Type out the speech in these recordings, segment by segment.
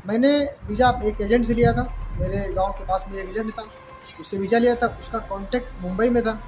मैंने वीज़ा एक एजेंट से लिया था। मेरे गाँव के पास में एक एजेंट था, उससे वीज़ा लिया था। उसका कॉन्टैक्ट मुंबई में था।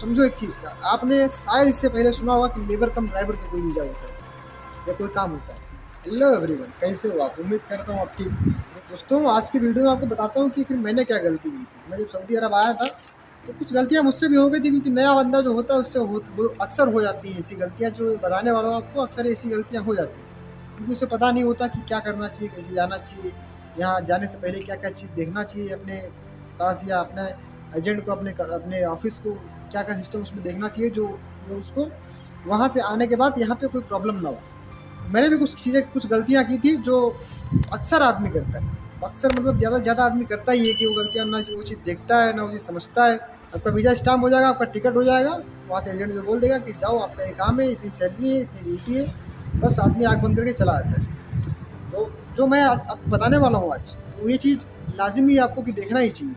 समझो एक चीज़ का, आपने शायद इससे पहले सुना होगा कि लेबर कम ड्राइवर का कोई वीज़ा होता है या कोई काम होता है। हेलो एवरीवन, कैसे हो आप? उम्मीद करता हूँ आप ठीक होंगे। दोस्तों, आज की वीडियो में आपको बताता हूँ कि फिर मैंने क्या गलती की थी। मैं जब सऊदी अरब आया था, तो कुछ गलतियाँ मुझसे भी हो गई थी, क्योंकि नया बंदा जो होता है उससे हो अक्सर हो जाती हैं ऐसी गलतियाँ। जो बताने वाला हूँ आपको, अक्सर ऐसी गलतियाँ हो जाती हैं, क्योंकि उसे पता नहीं होता कि क्या करना चाहिए, कैसे जाना चाहिए, यहाँ जाने से पहले क्या-क्या चीज़ देखना चाहिए अपने पास, या अपने एजेंट को, अपने ऑफ़िस को क्या-क्या सिस्टम उसमें देखना चाहिए, जो उसको वहाँ से आने के बाद यहाँ पे कोई प्रॉब्लम ना हो। मैंने भी कुछ गलतियाँ की थी, जो अक्सर आदमी करता है। अक्सर मतलब ज़्यादा से ज़्यादा आदमी करता ही है कि वो गलतियाँ, ना वो चीज़ देखता है, ना वो चीज़ समझता है। आपका वीज़ा स्टाम्प हो जाएगा, आपका टिकट हो जाएगा, वहाँ से एजेंट जो बोल देगा कि जाओ, आपका ये काम है, इतनी सैलरी है, इतनी ड्यूटी है, बस आदमी आँख बंद करके चला आता है। तो जो मैं आपको बताने वाला हूँ आज, वो ये चीज़ लाज़मी है आपको कि देखना ही चाहिए।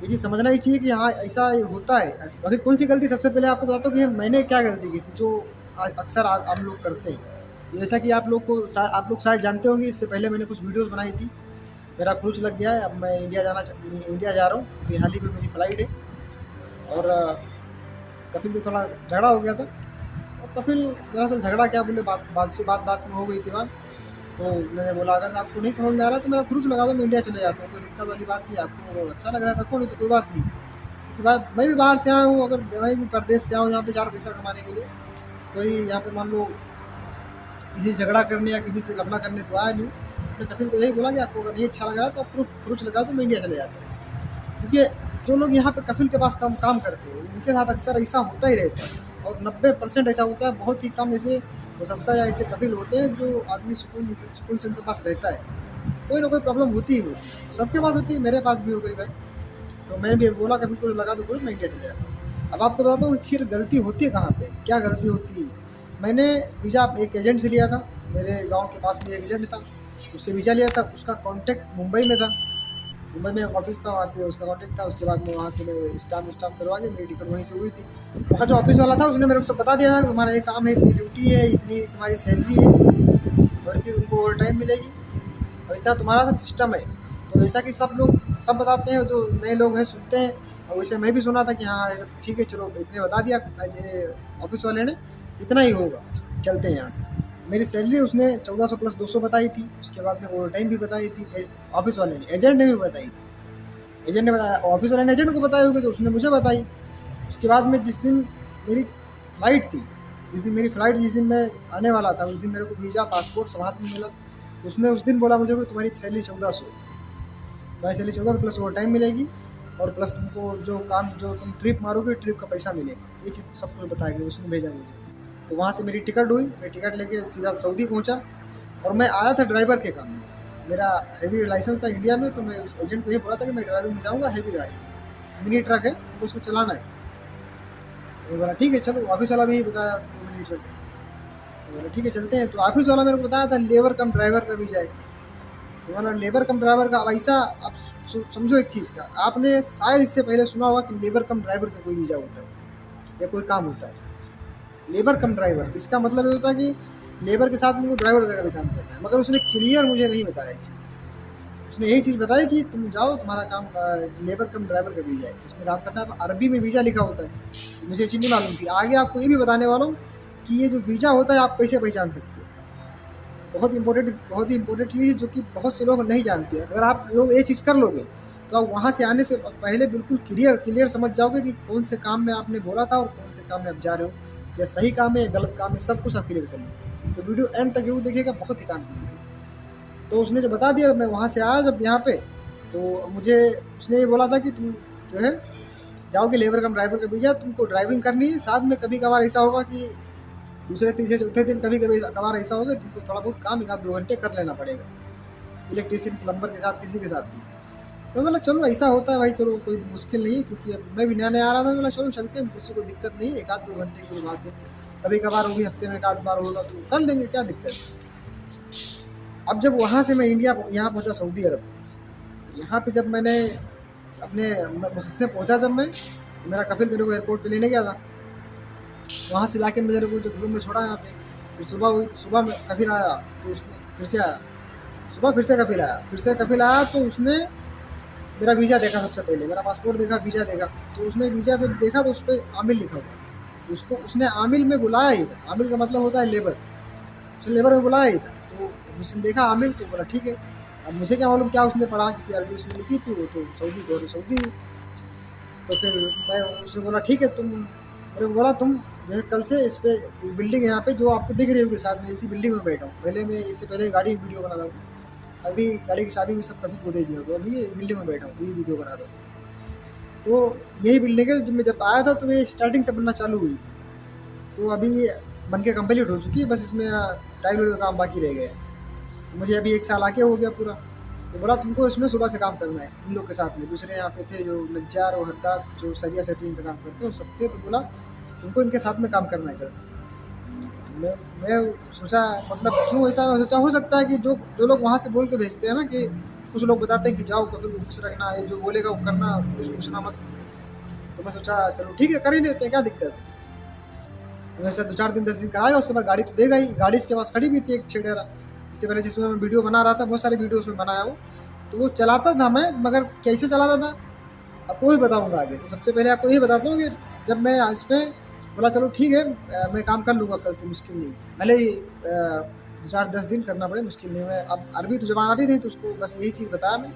ये चीज़ समझना ही चाहिए कि हाँ, ऐसा होता है। तो आखिर कौन-सी गलती, सबसे पहले आपको बताता हूँ कि मैंने क्या गलती की थी, जो अक्सर आम लोग करते हैं। जैसा कि आप लोग शायद जानते होंगे, इससे पहले मैंने कुछ वीडियोज़ बनाई थी। मेरा क्रूज़ लग गया है, अब मैं इंडिया जा रहा हूँ। अभी हाल ही में मेरी फ्लाइट है, और कफ़िल से थोड़ा झगड़ा हो गया था। और कफ़िल, दरअसल झगड़ा क्या बोले, बात में हो गई थी बात। तो मैंने बोला, अगर आपको नहीं समझ में आ रहा है तो मेरा क्रूज़ लगा दो, मैं इंडिया चले जाता हूँ, कोई दिक्कत वाली बात नहीं है। आपको अच्छा लग रहा है रखो, नहीं तो कोई बात नहीं। क्योंकि भाई मैं भी बाहर से आया हूँ, अगर मैं भी परदेश से आया हूँ यहाँ पे 4 पैसा कमाने के लिए। कोई यहाँ पे मान लो किसी से झगड़ा करने या किसी से लफड़ा करने तो आया नहीं हूँ। मैंने कफ़िल को यही बोला कि आपको अगर नहीं अच्छा लग रहा है तो आप क्रूज़ लगा दो, मैं इंडिया चले जाता हूँ। क्योंकि जो लोग यहाँ पे कफ़िल के पास काम करते हैं, उनके साथ अक्सर ऐसा होता ही रहता है, और 90% ऐसा होता है। बहुत ही कम ऐसे मुसस्सा या ऐसे कफ़िल होते हैं जो आदमी सुकून से उनके पास रहता है। कोई ना कोई प्रॉब्लम होती ही होती है, सबके पास होती है, मेरे पास भी हो गई भाई। तो मैंने भी बोला, कभी को लगा दो क्रूज़, मैं इंडिया चले जाता हूँ। अब आपको बताता हूँ कि खैर गलती होती है कहाँ पे, क्या गलती होती है। मैंने वीज़ा एक एजेंट से लिया था। मेरे गाँव के पास में एक एजेंट था, उससे वीज़ा लिया था। उसका कॉन्टैक्ट मुंबई में था। मुंबई में ऑफिस था, वहाँ से उसका कॉन्टैक्ट था। उसके बाद में वहाँ से मैं स्टाम्प करवा के, मेरी टिकट वहीं से हुई थी। वहाँ जो ऑफिस वाला था, उसने मेरे को सब बता दिया था कि तुम्हारा ये काम है, इतनी ड्यूटी है, इतनी तुम्हारी सैलरी है, और इतनी तुमको ओवर टाइम मिलेगी, और इतना तुम्हारा सब सिस्टम है। तो जैसा कि सब लोग सब बताते हैं, जो नए लोग हैं सुनते हैं, और वैसे मैं भी सुना था कि हाँ ऐसा ठीक है, चलो इतने बता दिया ऑफिस वाले ने, इतना ही होगा, चलते हैं यहाँ से। मेरी सैलरी उसने 1400 प्लस 200 बताई थी। उसके बाद में ओवर टाइम भी बताई थी ऑफिस वाले ने, एजेंट ने भी बताई थी। एजेंट ने बताया, ऑफिस वाले ने एजेंट को बताई होगी, तो उसने मुझे बताई। उसके बाद में जिस दिन मेरी फ़्लाइट थी, जिस दिन मैं आने वाला था, उस दिन मेरे को वीज़ा, पासपोर्ट सब हाथ में मिला। तो उसने उस दिन बोला मुझे कि तुम्हारी सैलरी 1400, तुम्हारी सैलरी 1400 प्लस ओवर टाइम मिलेगी, और प्लस तुमको जो तुम ट्रिप मारोगे, ट्रिप का पैसा मिलेगा। ये चीज़ सब कुछ बताया गया, उसने भेजा मुझे। तो वहाँ से मेरी टिकट हुई, मैं टिकट लेके सीधा सऊदी पहुँचा। और मैं आया था ड्राइवर के काम में। मेरा हेवी लाइसेंस था इंडिया में, तो मैं एजेंट को ये बोला था कि मैं ड्राइविंग में जाऊँगा, हेवी गाड़ी, मिनी ट्रक है, तो उसको चलाना है। तो वो बोला ठीक है चलो, ऑफिस वाला भी यही बताया, वो मिनी ट्रक है। तो बोला ठीक है चलते हैं। तो ऑफिस वाला मेरे को बताया था लेबर कम ड्राइवर का वीज़ा है। तो मैंने लेबर कम ड्राइवर का, अब ऐसा, आप समझो एक चीज़ का, आपने शायद इससे पहले सुना होगा कि लेबर कम ड्राइवर का कोई वीज़ा होता है या कोई काम होता है। लेबर कम ड्राइवर, इसका मतलब ये होता है कि लेबर के साथ में वो ड्राइवर का भी काम करना है। मगर उसने क्लियर मुझे नहीं बताया इसे। उसने यही चीज़ बताई कि तुम जाओ, तुम्हारा काम लेबर कम ड्राइवर का वीज़ा है, इसमें काम करना है। अरबी में वीज़ा लिखा होता है, मुझे ये चीज़ नहीं मालूम थी। आगे आपको ये भी बताने वाला हूँ कि ये जो वीज़ा होता है, आप कैसे पहचान सकते हो। बहुत ही इंपॉर्टेंट चीज़ है, जो कि बहुत से लोग नहीं जानते। अगर आप लोग ये चीज़ कर लोगे, तो आप वहाँ से आने से पहले बिल्कुल क्लियर समझ जाओगे कि कौन से काम में आपने बोला था और कौन से काम में आप जा रहे हो, या सही काम है या गलत काम है, सब कुछ आप क्लियर कर लो। तो वीडियो एंड तक जरूर देखिएगा, बहुत ही काम की वीडियो। तो उसने जो बता दिया, मैं वहाँ से आया जब यहाँ पे, तो मुझे उसने ये बोला था कि तुम जो है जाओगे, लेबर कम ड्राइवर का वीज़ा, तुमको ड्राइविंग करनी है। साथ में कभी कभार ऐसा होगा कि दूसरे तीसरे चौथे दिन कभी कभार ऐसा होगा, तुमको थोड़ा बहुत काम 1-2 घंटे कर लेना पड़ेगा, इलेक्ट्रीशियन प्लम्बर के साथ, किसी के साथ भी। तो बोला चलो ऐसा होता है भाई, चलो कोई मुश्किल नहीं है, क्योंकि अब मैं भी नया आ रहा था। बोला चलो चलते हैं, मुझसे कोई दिक्कत नहीं है, 1-2 घंटे की बात है, कभी कभार होगी, हफ्ते में 1-आध बार होगा तो कर लेंगे, क्या दिक्कत है। अब जब वहाँ से मैं यहाँ पहुँचा सऊदी अरब, यहाँ पे जब मैंने अपने मुझसे पहुँचा, जब मैं, तो मेरा कफिल मेरे को एयरपोर्ट पे लेने गया था। वहाँ से लाके मेरे को जब रूम में छोड़ा यहाँ पे, फिर सुबह हुई, तो सुबह में कफिल आया, तो उसने फिर से आया, सुबह फिर से कपिल आया तो उसने मेरा वीज़ा देखा सबसे पहले, मेरा पासपोर्ट देखा, वीज़ा देखा। तो उसने वीज़ा जब देखा तो उस पे आमिल लिखा हुआ। उसको उसने आमिल में बुलाया ही था, आमिल का मतलब होता है लेबर, उसने लेबर में बुलाया ही था। तो उसने देखा आमिल तो बोला ठीक है। अब मुझे क्या मालूम क्या उसने पढ़ा, क्योंकि अरबी उसमें लिखी थी, वो तो सऊदी है। तो फिर मैं उसने बोला ठीक है, तुम मेरे को बोला तुम जो है कल से इस पे एक बिल्डिंग है यहाँ पे जो आपको दिख रही होगी, साथ में इसी बिल्डिंग में बैठा हूँ। पहले मैं इससे पहले गाड़ी की वीडियो बना रहा था, अभी गाड़ी की चाबी भी सब कभी को दे दिया, तो अभी ये बिल्डिंग में बैठा हूँ, यही वीडियो बना रहा हूँ। तो यही बिल्डिंग है, जब मैं जब आया था तो ये स्टार्टिंग से बनना चालू हुई थी। तो अभी ये बन के कंप्लीट हो चुकी है, बस इसमें टाइल वाइल का काम बाकी रह गया है। तो मुझे अभी 1 साल आके हो गया पूरा। तो बोला तुमको इसमें सुबह से काम करना है इन लोग के साथ में। दूसरे यहाँ पे थे जो नज्जार और हद्दाद जो सरिया सेटरिंग का काम करते हैं, वो सब थे। तो बोला तुमको इनके साथ में काम करना है कल से। तो मैं सोचा मतलब क्यों ऐसा, मैं सोचा हो सकता है कि जो जो लोग वहाँ से बोल के भेजते हैं ना, कि कुछ लोग बताते हैं कि जाओ कफिल को खुश रखना, ये जो बोलेगा वो करना, कुछ पूछना मत। तो मैं सोचा चलो ठीक है कर ही लेते हैं, क्या दिक्कत है। तो मैं सोचा 2-4 दिन 10 दिन कराएगा, उसके बाद गाड़ी तो देगा ही। गाड़ी इसके पास खड़ी भी थी एक 6 इससे पहले जिसमें मैं वीडियो बना रहा था, बहुत सारी वीडियो उसमें बनाया हूँ। तो वो चलाता था मैं, मगर कैसे चलाता था आपको वही बताऊँगा आगे। तो सबसे पहले आपको यही बताता हूँ कि जब मैं इसमें बोला चलो ठीक है, मैं काम कर लूँगा कल से, मुश्किल नहीं। भले ही 2-4-10 दिन करना पड़े, मुश्किल नहीं। मैं अब अरबी तो ज़बान आती थी, तो उसको बस यही चीज़ बताया मैं,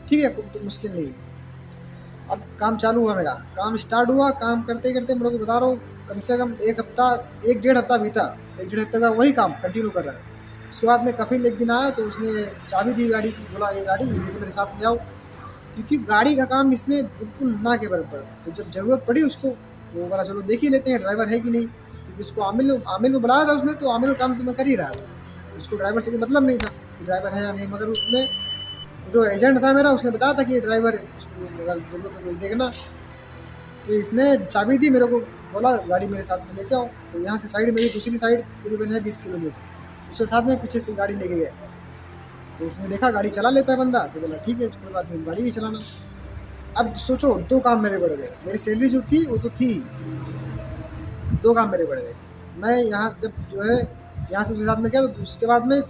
ठीक है तो मुश्किल नहीं है। अब काम चालू हुआ मेरा, काम स्टार्ट हुआ, काम करते-करते मैं लोगों को बता रहा हूँ कम से कम 1 हफ्ता, 1 डेढ़ हफ्ता बीता। 1 डेढ़ हफ्ते का वही काम कंटिन्यू कर रहा है। उसके बाद में कफ़ील एक दिन आया तो उसने चाबी दी गाड़ी की, बोला ये गाड़ी लेके मेरे साथ में आओ, क्योंकि गाड़ी का काम इसने बिल्कुल ना के बराबर है। तो जब ज़रूरत पड़ी उसको, तो वो बोला चलो देख ही लेते हैं ड्राइवर है कि नहीं, क्योंकि उसको आमिल में बुलाया था उसने, तो आमिल का काम तो मैं कर ही रहा था। उसको ड्राइवर से कोई मतलब नहीं था कि ड्राइवर है या नहीं, मगर उसने जो एजेंट था मेरा उसने बताया था कि ये ड्राइवर है, उसको अगर ज़रूरत है कोई देखना। तो इसने चाबी दी मेरे को, बोला गाड़ी मेरे साथ में लेके आओ। तो यहाँ से साइड मेरी दूसरी साइड करीबन है 20 किलोमीटर, उसके साथ में पीछे से गाड़ी लेके गए। तो उसने देखा गाड़ी चला लेता है बंदा, तो बोला ठीक है कोई बात नहीं, गाड़ी भी चलाना। अब सोचो 2 काम मेरे बढ़ गए, मेरी सैलरी जो थी वो तो थी, 2 काम मेरे बढ़ गए। मैं यहाँ जब जो है यहाँ से उसके साथ में गया, तो उसके बाद में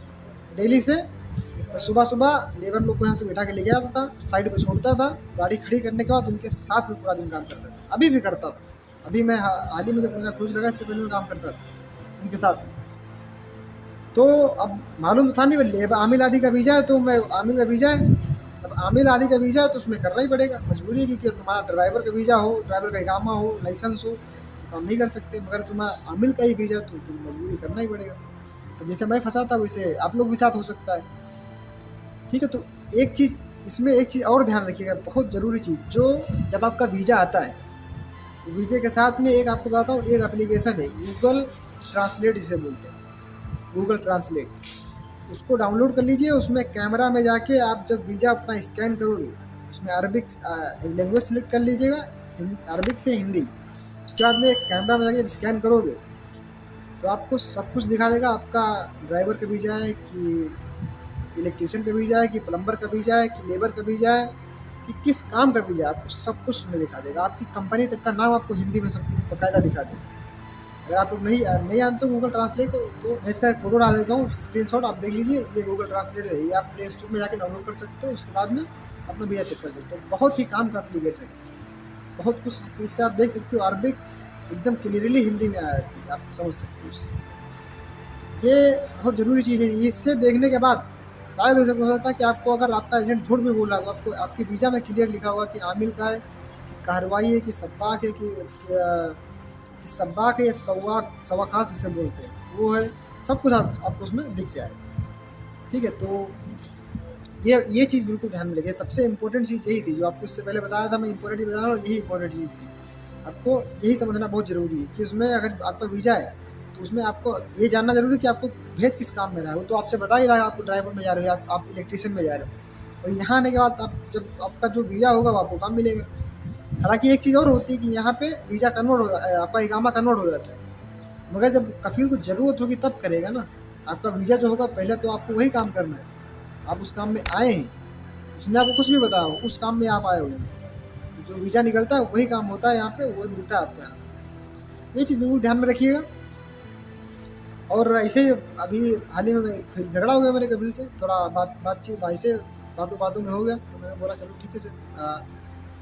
डेली से सुबह-सुबह लेबर लोग को यहाँ से बिठा के ले के आता था, साइड पे छोड़ता था, गाड़ी खड़ी करने के बाद उनके साथ में पूरा दिन काम करता था। अभी भी करता था, अभी मैं हाल ही में जब मेरा क्रूज़ लगा इससे पहले मैं काम करता था उनके साथ। तो अब मालूम तो था नहीं, लेबर आमिल आदि का वीज़ा है, तो मैं आमिल का वीज़ा है, अब आमिल आदि का वीज़ा है तो उसमें करना ही पड़ेगा, मजबूरी है। क्योंकि तुम्हारा ड्राइवर का वीज़ा हो, ड्राइवर का इकामा हो, लाइसेंस हो, तो काम नहीं कर सकते। मगर तुम्हारा आमिल का ही वीज़ा तो मजबूरी करना ही पड़ेगा। तो जैसे मैं फंसा था वैसे आप लोग भी साथ हो सकता है, ठीक है। तो एक चीज़ इसमें, एक चीज़ और ध्यान रखिएगा, बहुत ज़रूरी चीज़, जो जब आपका वीज़ा आता है तो वीज़े के साथ में एक आपको बताता हूँ, एक एप्लीकेशन है गूगल ट्रांसलेट जिसे बोलते हैं, गूगल ट्रांसलेट। उसको डाउनलोड कर लीजिए। उसमें कैमरा में जाके आप जब वीज़ा अपना स्कैन करोगे, उसमें अरबिक लैंग्वेज सेलेक्ट कर लीजिएगा, अरबिक से हिंदी। उसके बाद में कैमरा में जाके स्कैन करोगे तो आपको सब कुछ दिखा देगा, आपका ड्राइवर का वीज़ा है कि इलेक्ट्रीशियन का वीज़ा है कि प्लम्बर का वीज़ा है कि लेबर का वीज़ा है कि किस काम का वीज़ा है, आपको सब कुछ उसमें दिखा देगा। आपकी कंपनी तक का नाम आपको हिंदी में सब कुछ बाकायदा दिखा देगा। अगर आप लोग नहीं जानते हो गूगल ट्रांसलेट तो मैं इसका एक फ़ोटो डाल देता हूँ, स्क्रीनशॉट आप देख लीजिए। ये गूगल ट्रांसलेट है, ये आप प्ले स्टोर में जाके डाउनलोड कर सकते हो। उसके बाद में अपना वीज़ा चेक कर सकते हो। बहुत ही काम का एप्लीकेशन है, बहुत कुछ इससे आप देख सकते हो। अरबिक एकदम क्लियरली हिंदी में आ जाती है, आप समझ सकते हो उससे। ये बहुत ज़रूरी चीज़ है। इससे देखने के बाद शायद हो सकता है कि आपको, अगर आपका एजेंट झूठ भी बोल रहा है, तो आपको आपके वीज़ा में क्लियर लिखा होगा कि आमिल का है कि कहरवाई है कि सब्बाक है कि सब्बाक है या सवाखास जिसे बोलते हैं वो है, सब कुछ आपको उसमें दिख जाएगा, ठीक है। तो ये चीज़ बिल्कुल ध्यान में रखिए। सबसे इम्पोर्टेंट चीज़ यही थी जो आपको इससे पहले बताया था, मैं इम्पोर्टेंट चीज़ बता रहा हूँ, यही इम्पोर्टेंट चीज़ थी। आपको यही समझना बहुत ज़रूरी है कि उसमें अगर आपका वीज़ा है तो उसमें आपको ये जानना ज़रूरी है कि आपको भेज किस काम में रहा है। वो तो आपसे बता ही रहा है, आपको ड्राइवर में जा रहे हो, आप इलेक्ट्रीशियन में जा रहे हो। और यहाँ आने के बाद आप जब आपका जो वीज़ा होगा वो आपको काम मिलेगा। हालाँकि एक चीज़ और होती है कि यहाँ पे वीज़ा कन्वर्ट हो, आपका इकामा कन्वर्ट हो जाता है, मगर जब कफ़ील को ज़रूरत होगी तब करेगा ना। आपका वीज़ा जो होगा पहले तो आपको वही काम करना है, आप उस काम में आए हैं, उसने आपको कुछ नहीं बताया हो, उस काम में आप आए हो यहाँ। जो वीज़ा निकलता है वही काम होता है यहाँ पे, वही मिलता है आपको यहाँ। तो ये चीज़ बिल्कुल ध्यान में रखिएगा। और ऐसे ही अभी हाल ही में फिर झगड़ा हो गया मेरे कपिल से, थोड़ा बातचीत भाई से बातों बातों में हो गया, तो मैंने बोला चलो ठीक है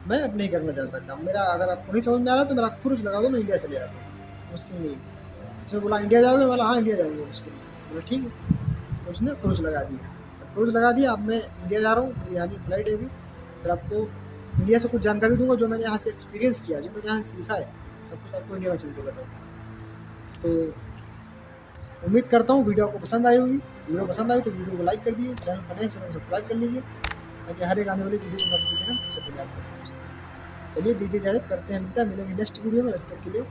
मैं अब नहीं करना चाहता काम मेरा, अगर आपको नहीं समझ में आ रहा तो मेरा खुरुच लगा दो, मैं इंडिया चले जाता हूँ, मुश्किल नहीं है। उसने बोला इंडिया जाओगे, बोला हाँ इंडिया जाऊँगा, मुश्किल नहीं, बोला ठीक है। तो उसने खुरुच लगा दिया, खुरुच लगा दिया, अब मैं इंडिया जा रहा हूँ, मेरी हाल ही फ्लाइट है अभी, फिर आपको इंडिया से कुछ जानकारी दूंगा जो मैंने यहाँ से एक्सपीरियंस किया, जो मैंने यहाँ से सीखा है, सब कुछ आपको इंडिया में चल के बताऊँ। तो उम्मीद करता हूँ वीडियो आपको पसंद आई होगी, वीडियो पसंद आई तो वीडियो को लाइक कर दीजिए, चैनल पर नए चैनल को सब्सक्राइब कर लीजिए, ताकि हर एक आने वाली वीडियो की नोटिफिकेशन सबसे पहले आप तक पहुँचे। चलिए दीजिए इजाज़त, करते हैं मिलते हैं, मिलेंगे नेक्स्ट वीडियो में, तब तक के लिए